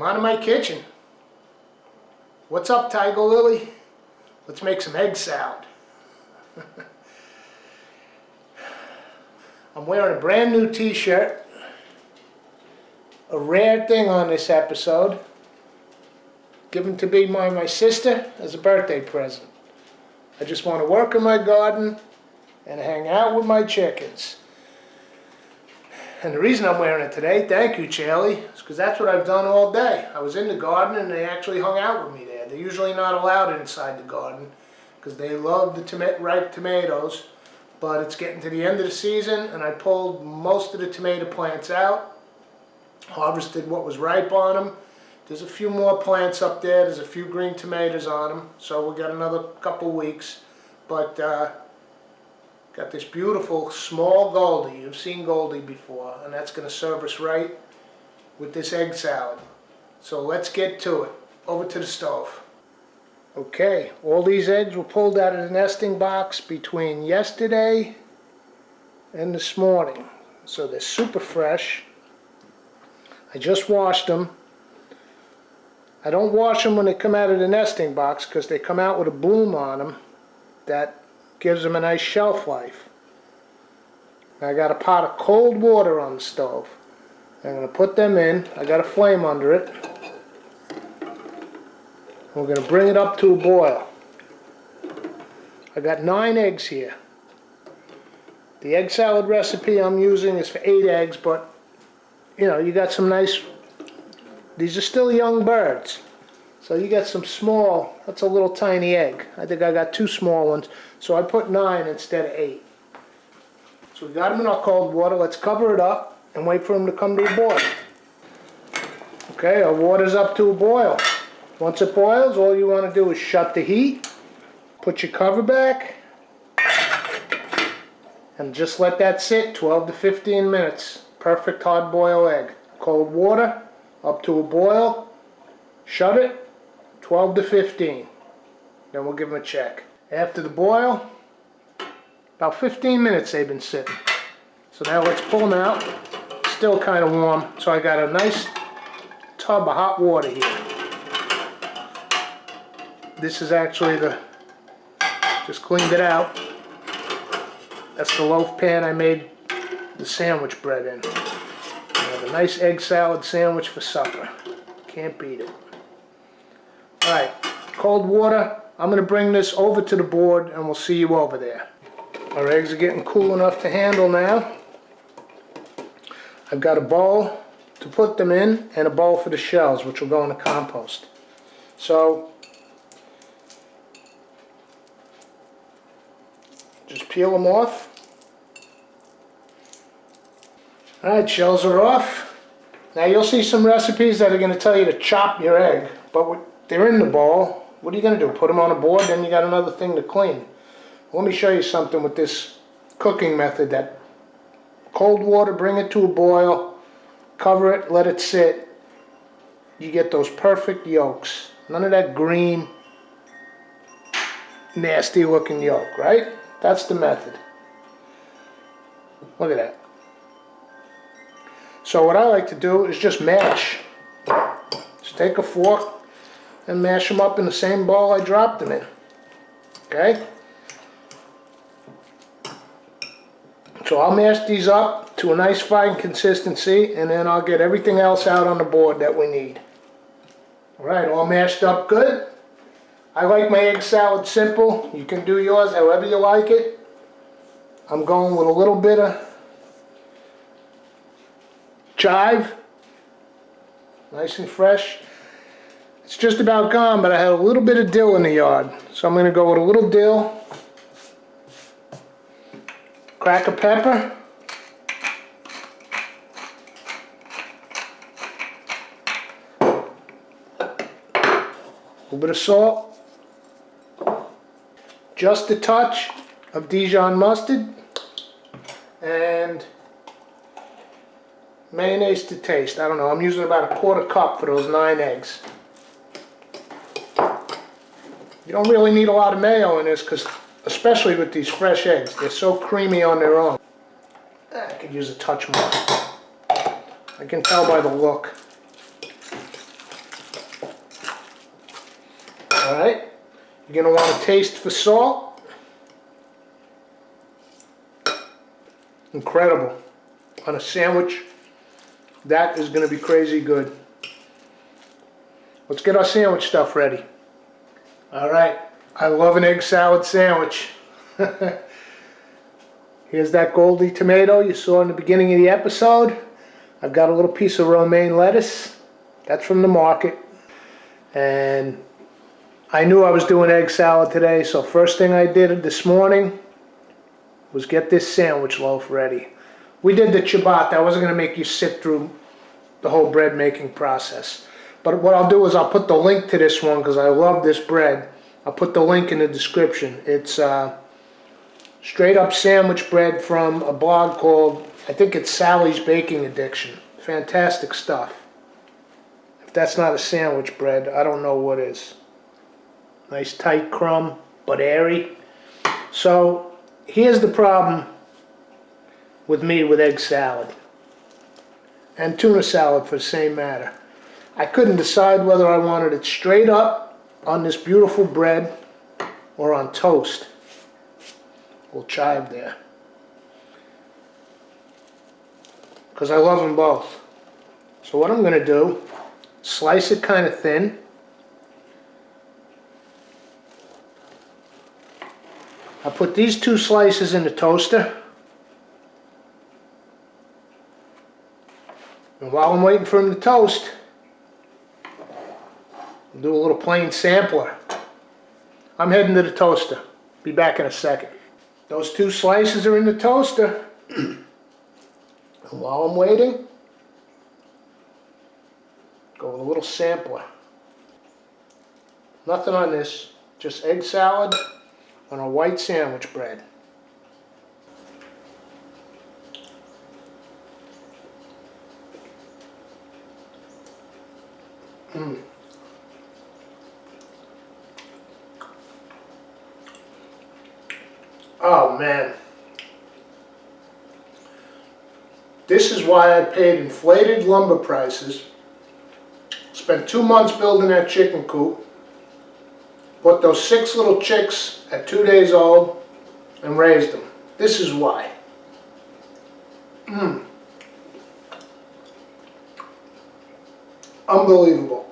on in my kitchen. What's up, Tiger Lily? Let's make some egg salad. I'm wearing a brand new t-shirt. A rare thing on this episode. Given to me by my sister as a birthday present. I just want to work in my garden and hang out with my chickens. And the reason I'm wearing it today, thank you, Charlie, is because that's what I've done all day. I was in the garden and they actually hung out with me there. They're usually not allowed inside the garden because they love the ripe tomatoes. But it's getting to the end of the season and I pulled most of the tomato plants out, harvested what was ripe on them. There's a few more plants up there. There's a few green tomatoes on them, so we'll get another couple weeks. But got this beautiful small Goldie. You've seen Goldie before, and that's going to serve us right with this egg salad. So let's get to it. Over to the stove. Okay, all these eggs were pulled out of the nesting box between yesterday and this morning. So they're super fresh. I just washed them. I don't wash them when they come out of the nesting box because they come out with a bloom on them that gives them a nice shelf life. I got a pot of cold water on the stove. I'm going to put them in. I got a flame under it. We're going to bring it up to a boil. I got 9 eggs here. The egg salad recipe I'm using is for 8 eggs, but you know, you got some nice, these are still young birds. So you got some small, that's a little tiny egg. I think I got 2 small ones, so I put 9 instead of 8. So we got them in our cold water. Let's cover it up and wait for them to come to a boil. Okay, our water's up to a boil. Once it boils, all you want to do is shut the heat, put your cover back, and just let that sit 12 to 15 minutes. Perfect hard-boiled egg. Cold water, up to a boil, shut it, 12 to 15. Then we'll give them a check. After the boil, about 15 minutes they've been sitting. So now let's pull them out. Still kind of warm, so I got a nice tub of hot water here. This is actually just cleaned it out. That's the loaf pan I made the sandwich bread in. I have a nice egg salad sandwich for supper. Can't beat it. Alright, cold water. I'm going to bring this over to the board and we'll see you over there. Our eggs are getting cool enough to handle now. I've got a bowl to put them in and a bowl for the shells, which will go in the compost. So just peel them off. Alright, shells are off. Now you'll see some recipes that are going to tell you to chop your egg, but they're in the bowl. What are you going to do? Put them on a board, then you got another thing to clean. Let me show you something with this cooking method. That cold water, bring it to a boil, cover it, let it sit. You get those perfect yolks. None of that green, nasty looking yolk, right? That's the method. Look at that. So what I like to do is just mash. Just take a fork and mash them up in the same bowl I dropped them in. Okay? So I'll mash these up to a nice fine consistency and then I'll get everything else out on the board that we need. Alright, all mashed up good. I like my egg salad simple. You can do yours however you like it. I'm going with a little bit of chive. Nice and fresh. It's just about gone, but I had a little bit of dill in the yard. So I'm going to go with a little dill. Crack of pepper. A little bit of salt. Just a touch of Dijon mustard. And mayonnaise to taste. I don't know, I'm using about a 1/4 cup for those 9 eggs. You don't really need a lot of mayo in this because, especially with these fresh eggs, they're so creamy on their own. I could use a touch more. I can tell by the look. All right, you're going to want to taste for salt. Incredible. On a sandwich, that is going to be crazy good. Let's get our sandwich stuff ready. All right, I love an egg salad sandwich. Here's that Goldie tomato you saw in the beginning of the episode. I've got a little piece of romaine lettuce. That's from the market. And I knew I was doing egg salad today, so first thing I did this morning was get this sandwich loaf ready. We did the ciabatta. I wasn't going to make you sit through the whole bread making process. But what I'll do is I'll put the link to this one because I love this bread. I'll put the link in the description. It's straight up sandwich bread from a blog called, I think it's Sally's Baking Addiction. Fantastic stuff. If that's not a sandwich bread, I don't know what is. Nice tight crumb, but airy. So here's the problem with me with egg salad. And tuna salad for the same matter. I couldn't decide whether I wanted it straight up on this beautiful bread or on toast. We'll chive there. Because I love them both. So what I'm going to do, slice it kind of thin. I put these two slices in the toaster. And while I'm waiting for them to toast, I'll do a little plain sampler. I'm heading to the toaster. Be back in a second. Those two slices are in the toaster. And while I'm waiting, go with a little sampler. Nothing on this, just egg salad on a white sandwich bread. Oh man. This is why I paid inflated lumber prices, spent 2 months building that chicken coop, bought those 6 little chicks at 2 days old, and raised them. This is why. Unbelievable.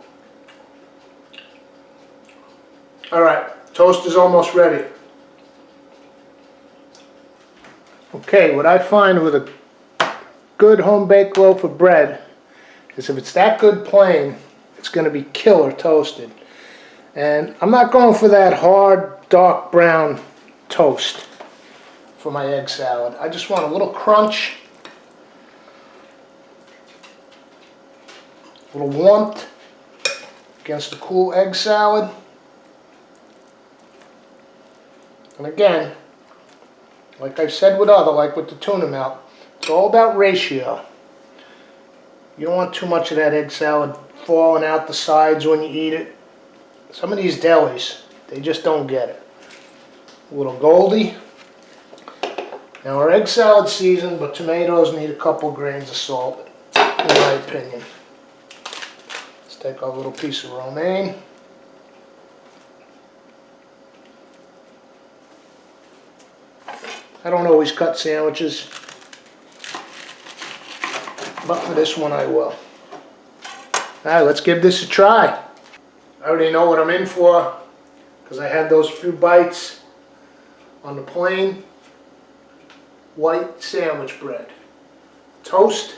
Alright, toast is almost ready. Okay, what I find with a good home-baked loaf of bread is if it's that good plain, it's going to be killer toasted. And I'm not going for that hard, dark brown toast for my egg salad. I just want a little crunch, a little warmth against a cool egg salad. And again, like I've said like with the tuna melt, it's all about ratio. You don't want too much of that egg salad falling out the sides when you eat it. Some of these delis, they just don't get it. A little Goldie. Now our egg salad seasoned, but tomatoes need a couple grains of salt, in my opinion. Let's take our little piece of romaine. I don't always cut sandwiches, but for this one I will. Alright, let's give this a try. I already know what I'm in for because I had those few bites on the plain white sandwich bread. Toast.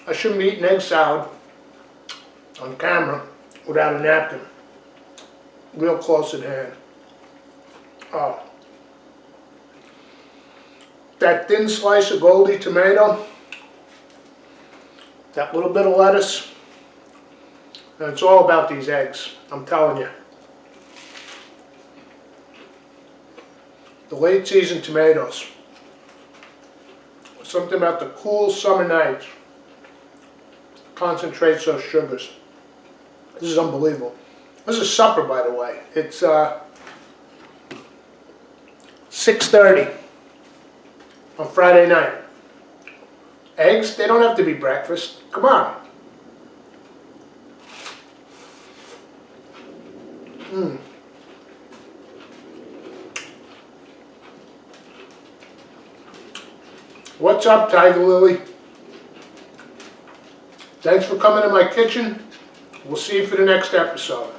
I shouldn't be eating egg salad on camera without a napkin. Real close at hand. Oh. That thin slice of Goldie tomato, that little bit of lettuce, and it's all about these eggs, I'm telling you. The late season tomatoes. Something about the cool summer nights concentrates those sugars. This is unbelievable. This is supper, by the way. It's 6:30 on Friday night. Eggs, they don't have to be breakfast. Come on. What's up, Tiger Lily? Thanks for coming to my kitchen. We'll see you for the next episode.